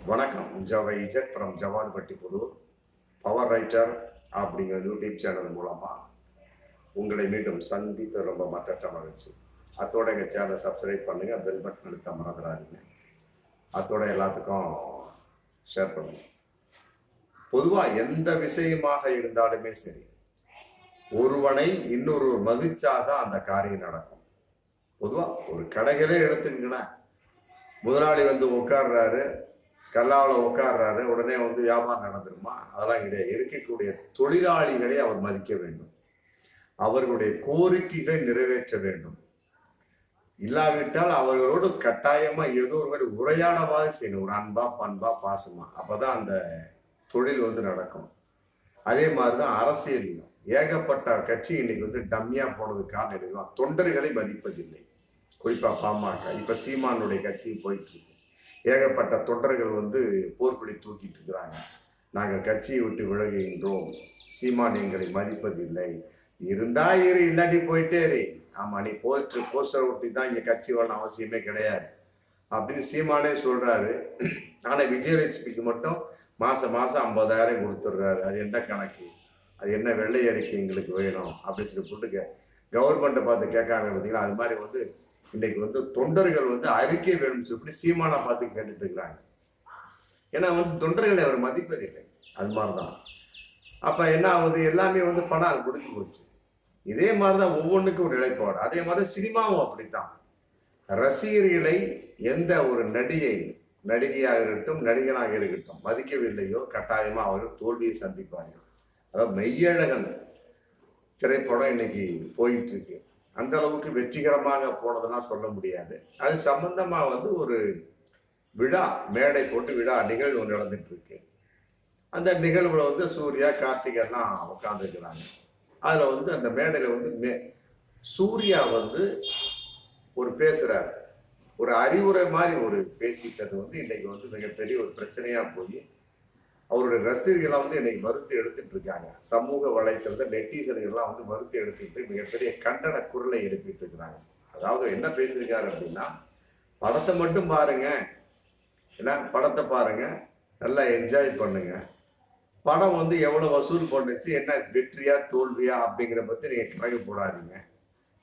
வணக்கம். ஜவை இஜட் from Javadhupatti Pudur. Power writer அப்படிங்கிற யூடியூப் சேனல் மூலமாக உங்களை மீண்டும் சந்தித்து ரொம்ப மற்ற மகிழ்ச்சி. அத்தோட எங்கள் சேனலை சப்ஸ்கிரைப் பண்ணுங்கள், பெல் பட்டன் அழுத்த மறந்துடாதீங்க. அத்தோட எல்லாத்துக்கும் ஷேர் பண்ணுங்க. பொதுவாக எந்த விஷயமாக இருந்தாலுமே சரி, ஒருவனை இன்னொரு மதிச்சாதான் அந்த காரியம் நடக்கும். பொதுவாக ஒரு கடைகளே எடுத்துக்கிங்கன்னா, முதலாளி வந்து உட்கார்றாரு, கல்லாவில் உட்கார்றாரு, உடனே வந்து வியாபாரம் நடந்துருமா? அதெல்லாம் கிடையாது. இருக்கக்கூடிய தொழிலாளிகளை அவர் மதிக்க வேண்டும், அவர்களுடைய கோரிக்கைகளை நிறைவேற்ற வேண்டும். இல்லாவிட்டால் அவர்களோடு கட்டாயமா ஏதோ ஒரு உரையாடவாது செய்யணும், ஒரு அன்பா பண்பா பாசமா. அப்பதான் அந்த தொழில் வந்து நடக்கும். அதே மாதிரிதான் அரசியலையும் ஏகப்பட்ட கட்சி இன்னைக்கு வந்து டம்மியா போனதுக்கான எடுக்கலாம். தொண்டர்களை மதிப்பதில்லை. குறிப்பா பாமக இப்ப சீமானுடைய கட்சி போயிட்டு இருக்கு. ஏகப்பட்ட தொண்டர்கள் வந்து போர்க்குடி தூக்கிட்டு இருக்கிறாங்க. நாங்கள் கட்சியை விட்டு விலகுகின்றோம், சீமான் எங்களை மதிப்பதில்லை. இருந்தா இரு, இல்லாட்டி போயிட்டே இரு. ஆமா, நீ போஸ்டர் ஒட்டி தான் இங்க கட்சி வரணும் அவசியமே கிடையாது அப்படின்னு சீமானே சொல்றாரு. ஆனா விஜயலட்சுமிக்கு மட்டும் மாசம் 50,000 கொடுத்துடுறாரு. அது எந்த கணக்கு? அது என்ன வெள்ளை அறிக்கை எங்களுக்கு வேணும் அப்படின்னு சொல்லி போட்டு கவர்மெண்ட்டை பார்த்து கேட்காங்க பார்த்தீங்களா? அது மாதிரி வந்து இன்னைக்கு வந்து தொண்டர்கள் வந்து அறிக்கை வேணும்னு சொல்லி சீமானை பார்த்து கேட்டுட்டு இருக்கிறாங்க. ஏன்னா வந்து தொண்டர்களை அவர் மதிப்பதில்லை. அது மாதிரிதான் அப்ப என்ன ஆகுது? எல்லாமே வந்து படம் முடிஞ்சு போச்சு. இதே மாதிரிதான் ஒவ்வொன்றுக்கும் ஒரு நிலைப்பாடு. அதே மாதிரி சினிமாவும் அப்படித்தான். ரசிகர்களை எந்த ஒரு நடிகையாக இருக்கட்டும், நடிகனாக இருக்கட்டும் மதிக்கவில்லையோ கட்டாயமா அவர்கள் தோல்வியை சந்திப்பார்கள். அதாவது மெய்யழகன் திரைப்படம் இன்னைக்கு போயிட்டு இருக்கு. அந்த அளவுக்கு வெற்றிகரமாக போனதெல்லாம் சொல்ல முடியாது. அது சம்பந்தமா வந்து ஒரு விழா மேடை போட்டு விழா நிகழ்வு நடந்துட்டு இருக்கு. அந்த நிகழ்வுல வந்து சூர்யா, கார்த்திகை எல்லாம் உட்காந்துருக்கிறாங்க. அதுல வந்து அந்த மேடையில வந்து சூர்யா வந்து ஒரு பேசுறாரு, ஒரு அறிவுரை மாதிரி ஒரு பேசிட்டது வந்து இன்னைக்கு வந்து மிகப்பெரிய ஒரு பிரச்சனையா போய் அவருடைய ரசிகர்கள்லாம் வந்து இன்னைக்கு மறுத்து எடுத்துட்டு இருக்காங்க. சமூக வலைத்தளத்தை நெட்டிசன்கள்லாம் வந்து மறுத்து எடுத்துட்டு மிகப்பெரிய கண்டன குரலை எழுப்பிட்டு இருக்கிறாங்க. அதாவது என்ன பேசியிருக்காரு அப்படின்னா, படத்தை மட்டும் பாருங்க, ஏன்னா படத்தை பாருங்க, நல்லா என்ஜாய் பண்ணுங்க. படம் வந்து எவ்வளவு வசூல் பண்ணுச்சு, என்ன வெற்றியா தோல்வியா அப்படிங்கிற பத்தி நீங்க கணக்கு போடாதீங்க.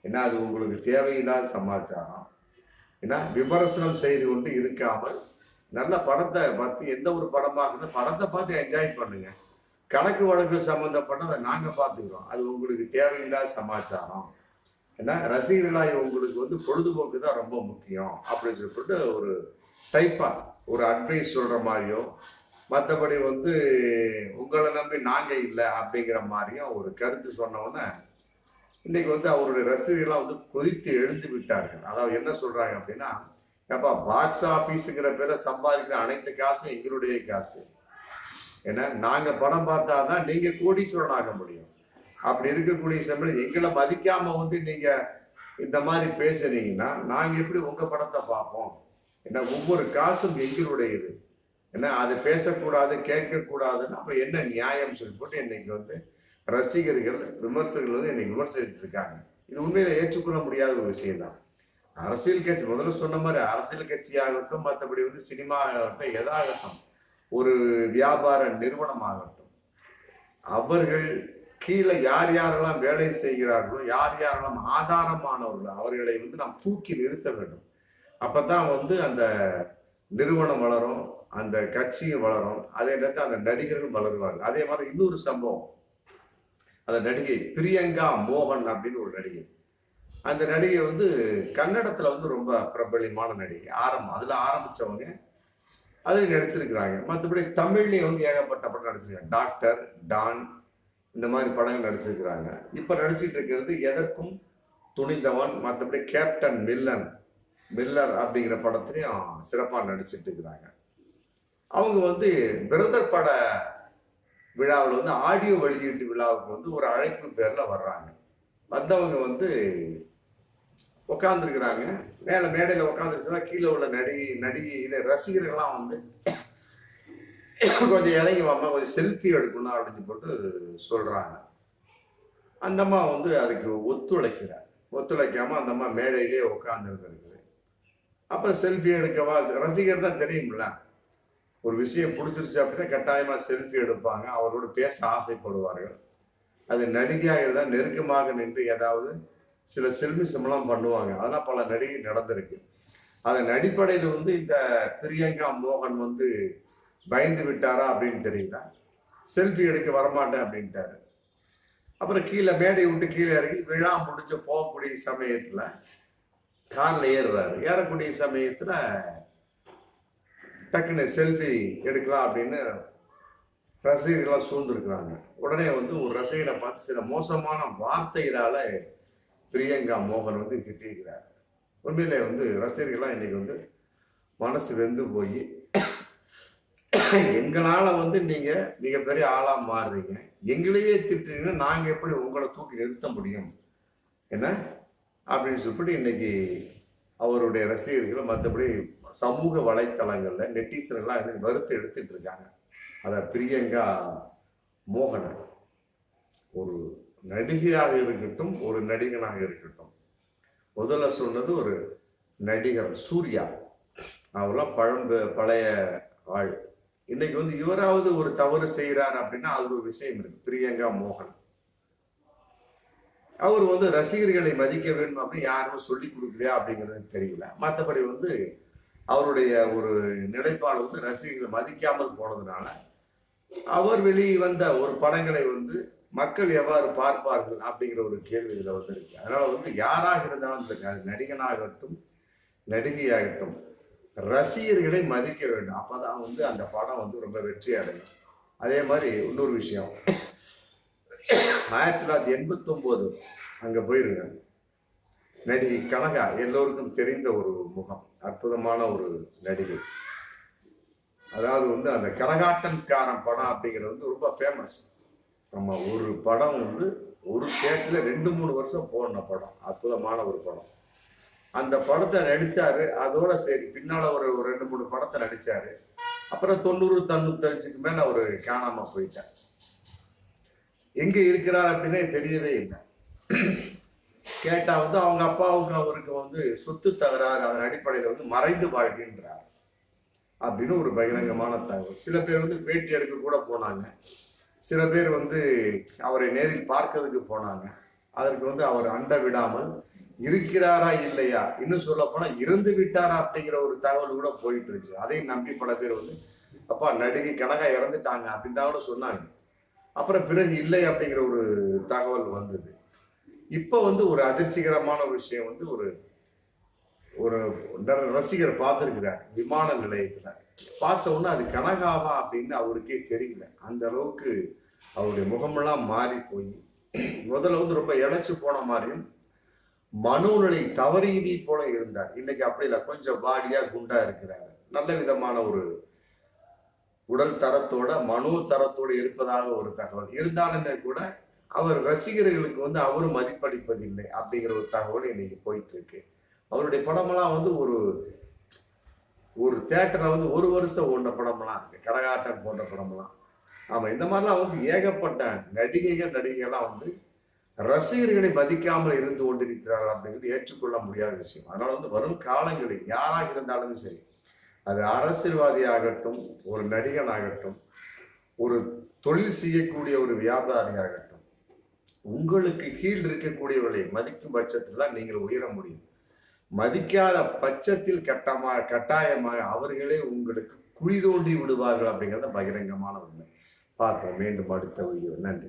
ஏன்னா அது உங்களுக்கு தேவையில்லாத சமாச்சாரம். ஏன்னா விமர்சனம் செய்து கொண்டு இருக்காமல் நல்ல படத்தை பார்த்து, எந்த ஒரு படமாக இருந்தால் படத்தை பார்த்து என்ஜாய் பண்ணுங்க. கணக்கு வழக்குகள் சம்பந்தப்பட்டதை நாங்க பார்த்துக்கிறோம். அது உங்களுக்கு தேவையில்லாத சமாச்சாரம். ஏன்னா ரசிகர்களாய் உங்களுக்கு வந்து பொழுதுபோக்கு தான் ரொம்ப முக்கியம் அப்படின்னு சொல்லிட்டு ஒரு டைப்பா ஒரு அட்வைஸ் சொல்ற மாதிரியோ, மற்றபடி வந்து உங்களை நம்பி நாங்க இல்லை அப்படிங்கிற மாதிரியும் ஒரு கருத்து சொன்னோன்னே இன்னைக்கு வந்து அவருடைய ரசிகர்கள்லாம் வந்து கொதித்து எழுந்து விட்டார்கள். அதாவது என்ன சொல்றாங்க அப்படின்னா, ஏப்பா பாக்ஸ் ஆபீஸுங்கிற பேர்ல சம்பாதிக்கிற அனைத்து காசும் எங்களுடைய காசு. ஏன்னா நாங்க படம் பார்த்தாதான் நீங்க கோடீஸ்வரன் ஆக முடியும். அப்படி இருக்கக்கூடிய சமயம் எங்களை மதிக்காம வந்து நீங்க இந்த மாதிரி பேசுனீங்கன்னா நாங்க எப்படி உங்க படத்தை பார்ப்போம்? ஏன்னா ஒவ்வொரு காசும் எங்களுடையது. ஏன்னா அது பேசக்கூடாது, கேட்கக்கூடாதுன்னு அப்புறம் என்ன நியாயம் சொல்லி போட்டு இன்னைக்கு வந்து ரசிகர்கள், விமர்சகர்கள் வந்து இன்னைக்கு விமர்சிச்சுட்டு இருக்காங்க. இது உண்மையில ஏற்றுக்கொள்ள முடியாத ஒரு விஷயம் தான். அரசியல் கட்சி முதல்ல சொன்ன மாதிரி அரசியல் கட்சி ஆகட்டும், மற்றபடி வந்து சினிமா ஆகட்டும், எதாகட்டும், ஒரு வியாபார நிறுவனம் ஆகட்டும், அவர்கள் கீழே யார் யாரெல்லாம் வேலை செய்கிறார்களோ, யார் யாரெல்லாம் ஆதாரமானவர்களோ அவர்களை வந்து நாம் தூக்கி நிறுத்த வேண்டும். அப்பதான் வந்து அந்த நிறுவனம் வளரும், அந்த கட்சியும் வளரும், அதே நேரத்தில் அந்த நடிகர்கள் வளருவார்கள். அதே மாதிரி இன்னொரு சம்பவம், அந்த நடிகை பிரியங்கா மோகன் அப்படின்னு ஒரு நடிகை. அந்த நடிகை வந்து கன்னடத்துல வந்து ரொம்ப பிரபலியமான நடிகை. அதுல ஆரம்பிச்சவங்க அதுல நடிச்சிருக்கிறாங்க. மற்றபடி தமிழ்லயும் வந்து ஏகப்பட்ட படம் நடிச்சிருக்காங்க. டாக்டர், டான், இந்த மாதிரி படங்கள் நடிச்சிருக்கிறாங்க. இப்ப நடிச்சிட்டு இருக்கிறது எதற்கும் துணிந்தவன், மற்றபடி கேப்டன் மில்லர் அப்படிங்கிற படத்திலையும் சிறப்பா நடிச்சிட்டு இருக்கிறாங்க. அவங்க வந்து பிரதர் பட விழாவில் வந்து ஆடியோ வெளியீட்டு விழாவுக்கு வந்து ஒரு அழைப்பு பேர்ல வர்றாங்க. வந்தவங்க வந்து உட்காந்துருக்கிறாங்க. மேடையில உட்காந்துருச்சுன்னா கீழே உள்ள நடிகை ரசிகர்கள்லாம் வந்து கொஞ்சம் இறங்கி வாமா, கொஞ்சம் செல்ஃபி எடுக்கணும் அப்படின்னு போட்டு சொல்றாங்க. அந்த அம்மா வந்து அதுக்கு ஒத்துழைக்காம அந்த அம்மா மேடையிலேயே உட்காந்துருக்குது. அப்புறம் செல்ஃபி எடுக்கவா, ரசிகர் தான் தெரியும்ல, ஒரு விஷயம் பிடிச்சிருச்சு அப்படின்னா கட்டாயமா செல்ஃபி எடுப்பாங்க, அவரோடு பேச ஆசைப்படுவார்கள். அது நடிகையாக இருந்தால் நெருக்கமாக நின்று ஏதாவது சில செல்மிசம்லாம் பண்ணுவாங்க. அதெல்லாம் பல நடிகை நடந்திருக்கு. அதன் அடிப்படையில் வந்து இந்த பிரியங்கா மோகன் வந்து பயந்து விட்டாரா அப்படின்னு தெரியல. செல்ஃபி எடுக்க வரமாட்டேன் அப்படின்ட்டாரு. அப்புறம் கீழே மேடை விட்டு கீழே இறங்கி விழா முடிஞ்ச போகக்கூடிய சமயத்துல கார்ல ஏறுறாரு. ஏறக்கூடிய சமயத்துல டக்குன்னு செல்ஃபி எடுக்கலாம் அப்படின்னு ரசிகர்கள்லாம் சூழ்ந்திருக்கிறாங்க. உடனே வந்து ஒரு ரசிகரை பார்த்து சில மோசமான வார்த்தைகளால பிரியங்கா மோகன் வந்து திட்டிருக்கிறார். உண்மையிலே வந்து ரசிகர்கள்லாம் இன்னைக்கு வந்து மனசு வெந்து போய் எங்களால வந்து நீங்க மிகப்பெரிய ஆளா மாறுறீங்க, எங்களையே திட்டுறீங்கன்னா நாங்க எப்படி உங்களை தூக்கி நிறுத்த முடியும் என்ன அப்படின்னு சொல்லிட்டு இன்னைக்கு அவருடைய ரசிகர்கள் மற்றபடி சமூக வலைத்தளங்கள்ல நெட்டிசன்லாம் இது வறுத்து எடுத்துட்டு இருக்காங்க. அத பிரியங்கா மோகன் ஒரு நடிகையாக இருக்கட்டும், ஒரு நடிகனாக இருக்கட்டும், முதல்ல சொன்னது ஒரு நடிகர் சூர்யா, அவெல்லாம் பழைய ஆள். இன்னைக்கு வந்து இவராவது ஒரு தவறு செய்யறாரு அப்படின்னா அது ஒரு விஷயம் இருக்கு. பிரியங்கா மோகன் அவர் வந்து ரசிகர்களை மதிக்க வேண்டும் அப்படின்னு யாருமே சொல்லி கொடுக்கலையா அப்படிங்கிறது தெரியல. மற்றபடி வந்து அவருடைய ஒரு நிலைப்பாடு வந்து ரசிகர்களை மதிக்காமல் போனதுனால அவர் வெளியே வந்த ஒரு படங்களை வந்து மக்கள் எவ்வாறு பார்ப்பார்கள் அப்படிங்கிற ஒரு கேள்வி இதுல வந்து இருக்கு. அதனால வந்து யாராக இருந்தாலும் நடிகனாகட்டும் நடிகையாகட்டும் ரசிகர்களை மதிக்க வேண்டும். அப்பதான் வந்து அந்த படம் வந்து ரொம்ப வெற்றி அடையும். அதே மாதிரி இன்னொரு விஷயம், 1989 அங்க போயிருங்க. நடிகை கனகா எல்லோருக்கும் தெரிந்த ஒரு முகம், அற்புதமான ஒரு நடிகை. அதாவது வந்து அந்த கரகாட்டன்காரன் படம் அப்படிங்கிறது வந்து ரொம்ப ஃபேமஸ். நம்ம ஒரு படம் வந்து ஒரு தேட்டர்ல 2-3 வருஷம் போன படம், அற்புதமான ஒரு படம். அந்த படத்தை நடிச்சாரு. அதோட சரி பின்னால ஒரு 2-3 படத்தை நடிச்சாரு. அப்புறம் 90-95க்கு மேல அவரு காணாம போயிட்டார். எங்க இருக்கிறார் அப்படின்னே தெரியவே இல்லை. கேட்டா வந்து அவங்க அப்பாவுக்கு அவருக்கு வந்து சொத்து தகராறு, அதன் அடிப்படையில வந்து மறைந்து வாழ்கின்றார் அப்படின்னு ஒரு பகிரங்கமான தகவல். சில பேர் வந்து பேட்டி எடுக்க கூட போனாங்க, சில பேர் வந்து அவரை நேரில் பார்க்கறதுக்கு போனாங்க. அதற்கு வந்து அவர் அண்ட விடாமல் இருக்கிறாரா இல்லையா, இன்னும் சொல்ல போனா இறந்து விட்டாரா அப்படிங்கிற ஒரு தகவல் கூட போயிட்டு இருந்துச்சு. அதையும் நம்பி பல பேர் வந்து அப்பா நடிகை கனகா இறந்துட்டாங்க அப்படின்னு சொன்னாங்க. அப்புறம் பிறகு இல்லை அப்படிங்கிற ஒரு தகவல் வந்தது. இப்ப வந்து ஒரு அதிர்ச்சிகரமான ஒரு விஷயம் வந்து ஒரு ஒரு ரசிகர் பார்த்திருக்கிறார் விமான நிலையத்துல. பார்த்த உடனே அது கனகாவா அப்படின்னு அவருக்கே தெரியல. அந்த அளவுக்கு அவருடைய முகமெல்லாம் மாறி போய் முதல்ல வந்து ரொம்ப இழைச்சு போன மாதிரியும் மனோநிலை தவறீதி போல இருந்தார். இன்னைக்கு அப்படி இல்லை, கொஞ்சம் பாடியா குண்டா இருக்கிறார். நல்ல விதமான ஒரு உடல் தரத்தோட மனோ தரத்தோடு இருப்பதாக ஒரு தகவல் இருந்தாலுமே கூட அவர் ரசிகர்களுக்கு வந்து அவரும் மதிப்பளிப்பதில்லை அப்படிங்கிற ஒரு தகவல் இன்னைக்கு போயிட்டு இருக்கு. அவருடைய படமெல்லாம் வந்து ஒரு தேட்டர்ல வந்து 1 வருஷம் ஓடின படமெல்லாம் இருக்கு, கரகாட்டம் போன்ற படமெல்லாம். ஆமா, இந்த மாதிரிலாம் வந்து ஏகப்பட்ட நடிகைகள்லாம் வந்து ரசிகர்களை மதிக்காமல் இருந்து கொண்டிருக்கிறார்கள் அப்படிங்கிறது ஏற்றுக்கொள்ள முடியாத விஷயம். அதனால வந்து வரும் காலங்களில் யாராக இருந்தாலும் சரி, அது அரசியல்வாதியாகட்டும், ஒரு நடிகனாகட்டும், ஒரு தொழில் செய்யக்கூடிய ஒரு வியாபாரியாகட்டும், உங்களுக்கு கீழ் இருக்கக்கூடியவர்களை மதிக்கும் பட்சத்தில் தான் நீங்கள் உயர முடியும். மதிக்காத பட்சத்தில் கட்டாயமாக அவர்களே உங்களுக்கு குழி தோண்டி விடுவார்கள் அப்படிங்கிறத பகிரங்கமான உண்மை. பார்ப்போம் மீண்டும் அடுத்த வீடியோ. நன்றி.